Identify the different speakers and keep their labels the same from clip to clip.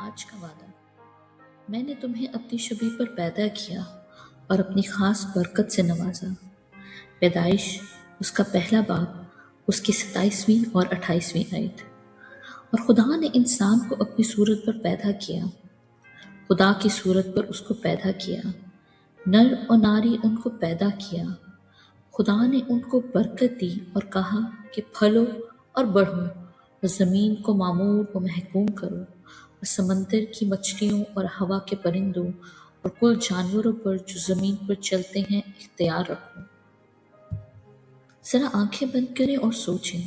Speaker 1: آج کا وعدہ۔ میں نے تمہیں اپنی شبیہ پر پیدا کیا اور اپنی خاص برکت سے نوازا۔ پیدائش اس کا پہلا باب، اس کی 27ویں اور 28ویں آیت۔ اور خدا نے انسان کو اپنی صورت پر پیدا کیا، خدا کی صورت پر اس کو پیدا کیا، نر اور ناری ان کو پیدا کیا۔ خدا نے ان کو برکت دی اور کہا کہ پھلو اور بڑھو اور زمین کو معمور و محکوم کرو اور سمندر کی مچھلیوں اور ہوا کے پرندوں اور کل جانوروں پر جو زمین پر چلتے ہیں اختیار رکھو۔ ذرا آنکھیں بند کریں اور سوچیں،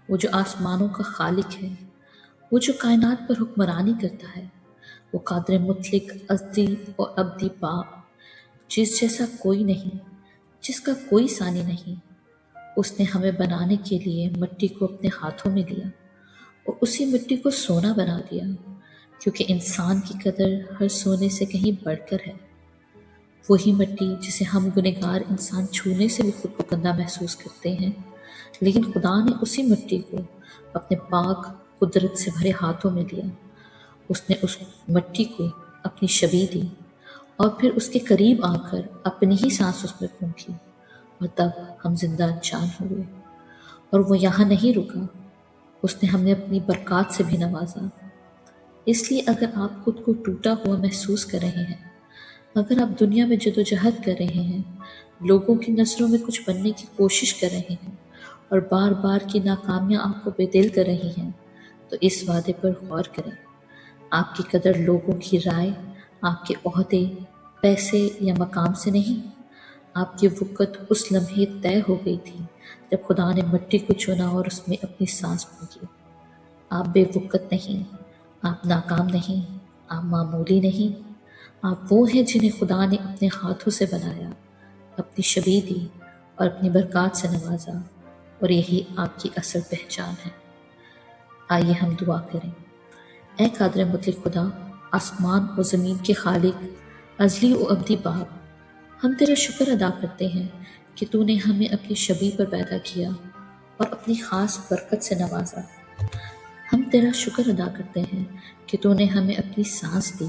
Speaker 1: وہ جو آسمانوں کا خالق ہے، وہ جو کائنات پر حکمرانی کرتا ہے، وہ قادر مطلق، ازلی اور ابدی باپ، جس جیسا کوئی نہیں، جس کا کوئی ثانی نہیں۔ اس نے ہمیں بنانے کے لیے مٹی کو اپنے ہاتھوں میں لیا اور اسی مٹی کو سونا بنا دیا، کیونکہ انسان کی قدر ہر سونے سے کہیں بڑھ کر ہے۔ وہی مٹی جسے ہم گنہگار انسان چھونے سے بھی خود کو گندا محسوس کرتے ہیں، لیکن خدا نے اسی مٹی کو اپنے پاک قدرت سے بھرے ہاتھوں میں لیا۔ اس نے اس مٹی کو اپنی شبیہ دی اور پھر اس کے قریب آ کر اپنی ہی سانس اس میں پھونکی، اور تب ہم زندہ جان ہوئے۔ اور وہ یہاں نہیں رکا، اس نے ہمیں اپنی برکات سے بھی نوازا۔ اس لیے اگر آپ خود کو ٹوٹا ہوا محسوس کر رہے ہیں، اگر آپ دنیا میں جدوجہد کر رہے ہیں، لوگوں کی نظروں میں کچھ بننے کی کوشش کر رہے ہیں اور بار بار کی ناکامیاں آپ کو بے دل کر رہی ہیں، تو اس وعدے پر غور کریں۔ آپ کی قدر لوگوں کی رائے، آپ کے عہدے، پیسے یا مقام سے نہیں۔ آپ کی وقت اس لمحے طے ہو گئی تھی جب خدا نے مٹی کو چنا اور اس میں اپنی سانس پھونکی۔ آپ بے وقت نہیں، آپ ناکام نہیں، آپ معمولی نہیں، آپ وہ ہیں جنہیں خدا نے اپنے ہاتھوں سے بنایا، اپنی شبیہ دی اور اپنی برکات سے نوازا، اور یہی آپ کی اصل پہچان ہے۔ آئیے ہم دعا کریں۔ اے قادر مطلق خدا، آسمان و زمین کے خالق، ازلی و ابدی باپ، ہم تیرا شکر ادا کرتے ہیں کہ تو نے ہمیں اپنی شبیہ پر پیدا کیا اور اپنی خاص برکت سے نوازا۔ ہم تیرا شکر ادا کرتے ہیں کہ تو نے ہمیں اپنی سانس دی،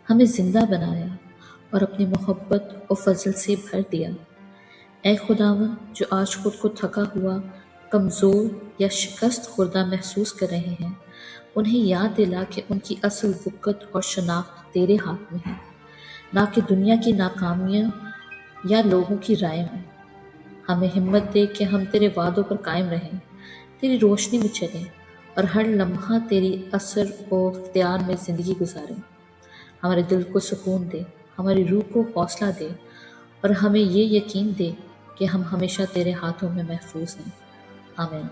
Speaker 1: ہمیں زندہ بنایا اور اپنی محبت و فضل سے بھر دیا۔ اے خداوند، جو آج خود کو تھکا ہوا، کمزور یا شکست خوردہ محسوس کر رہے ہیں، انہیں یاد دلا کہ ان کی اصل وقت اور شناخت تیرے ہاتھ میں ہے، نہ کہ دنیا کی ناکامیاں یا لوگوں کی رائے میں۔ ہمیں ہمت دے کہ ہم تیرے وعدوں پر قائم رہیں، تیری روشنی میں چلیں اور ہر لمحہ تیری اثر و اختیار میں زندگی گزاریں۔ ہمارے دل کو سکون دے، ہماری روح کو حوصلہ دے، اور ہمیں یہ یقین دے کہ ہم ہمیشہ تیرے ہاتھوں میں محفوظ ہیں۔ آمین۔